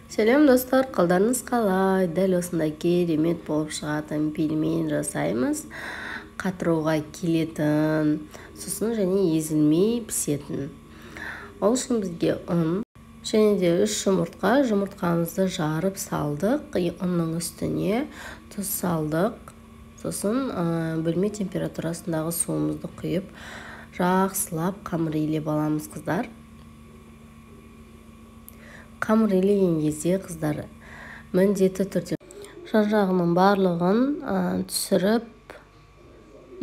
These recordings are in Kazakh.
Сәлем достар, қалдарыңыз қалай? Дәл осындай керемет болып шығатын пельмень жасаймыз. Қатыруға келетін, сосын және езілмей пісетін. Ол үшін бізге ұн және де 3 жұмыртқа. Жұмыртқамызды жарып салдық. Ұнның үстіне тұз салдық. Сосын бөлме температурасындағы суымызды құйып, жақсылап қамыр илеп аламыз, қыздар. Қамыр илеген кезде, қыздар, міндетті түрде жан-жағының барлығын түсіріп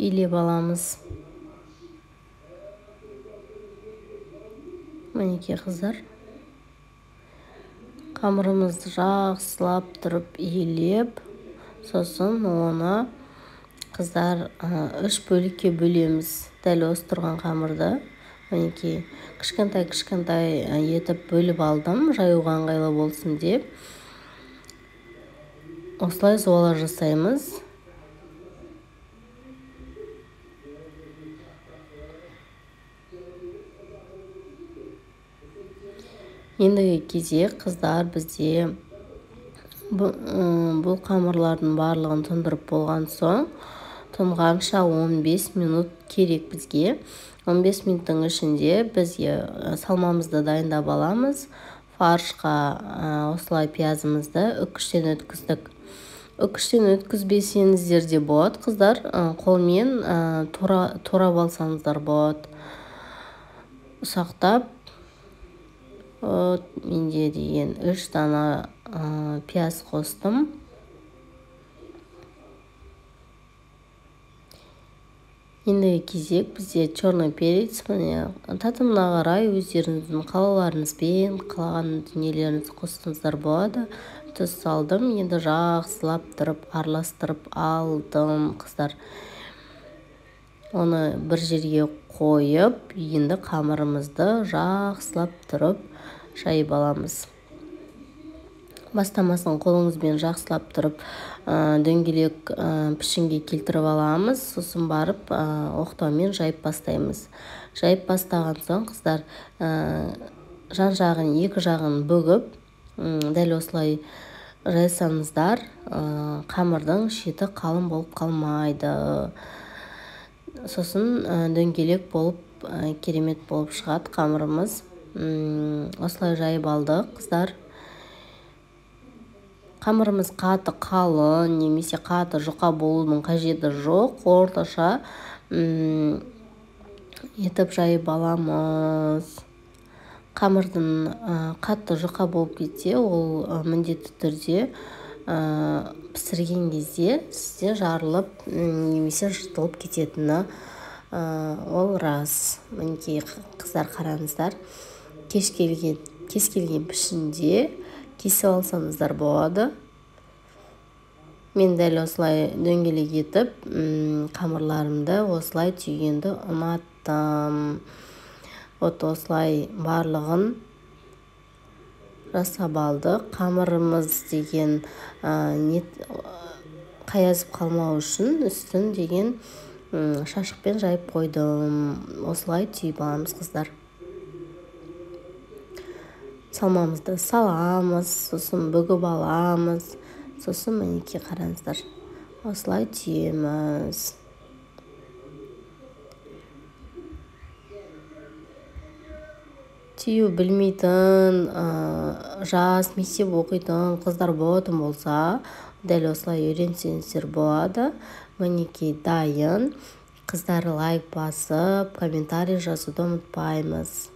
илеп аламыз. Мінекей, қыздар, қамырымызды жақсылап тұрып илеп, сосын оны, қыздар, 3 бөлікке бөлеміз. Дәл осы тұрған қамырды мінекей кішкентай етіп бөліп алдым, жаюға ыңғайлы болсын деп. Осылай зуалар жасаймыз. Ендігі кезек, қыздар, бізде бұл қамырлардың барлығын тұндырып болған соң, тұнғанша 15 минут керек бізге. 15 минуттың ішінде бізге салмамызды дайындап аламыз. Фаршқа осылай пиязымызды үккіштен өткіздік. Үккіштен өткізбесеңіздер де болады, қыздар. Қолмен турап алсаңыздар болады. Ұсақтап, менде деген 3 дана пияз қостым. Ендігі кезек бізде черный перец, татымына қарай өздеріңіздің қалауларыңызбен қалаған дүниелеріңізді қостыңыздар болады. Тұз салдым, енді жақсылап тұрып араластырып алдым, қыздар. Оны бір жерге қойып, енді қамырымызды жақсылап тұрып жайып аламыз. Бастамасын қолыңызбен жақсылап тұрып, дөңгелек пішінге келтіріп аламыз. Сосын барып, оқтаумен жайып бастаймыз. Жайып бастаған соң, қыздар, жан-жағын, екі жағын бүгіп, дәл осылай жайсаңыздар, қамырдың шеті қалың болып қалмайды. Сосын дөңгелек болып, керемет болып шығады қамырымыз. Осылай жайып алдық, қыздар. Қамырымыз қаты қалың, немесе қаты жұқа болудың қажеті жоқ. Орташа етіп жайып аламыз. Қамырдың қатты жұқа болып кетсе, ол міндетті түрде пісірген кезде сізде жарылып, немесе жыртылып кететіні ол рас. Мінекей, қыздар, қараңыздар. Кез келген пішінде кесіп алсаңыздар болады. Мен дәл осылай дөңгелек етіп, қамырларымды осылай түйгенді ұнаттым. Осылай барлығын жасап алдық. Қамырымыз деген қаязып қалмау үшін үстін деген шашықпен жайып қойдым. Осылай түйіп аламыз, қыздар. Салмамызды саламыз, сосын бүгіп аламыз. Сосын мінекей, қараңыздар, осылай түйеміз. Түйу білмейтін, жас мектеп оқитын қыздар болатын болса, дәл осылай үйренсеңіздер болады. Мінекей, дайын. Қыздар, лайк басып, комментарий жазуды ұмытпаймыз.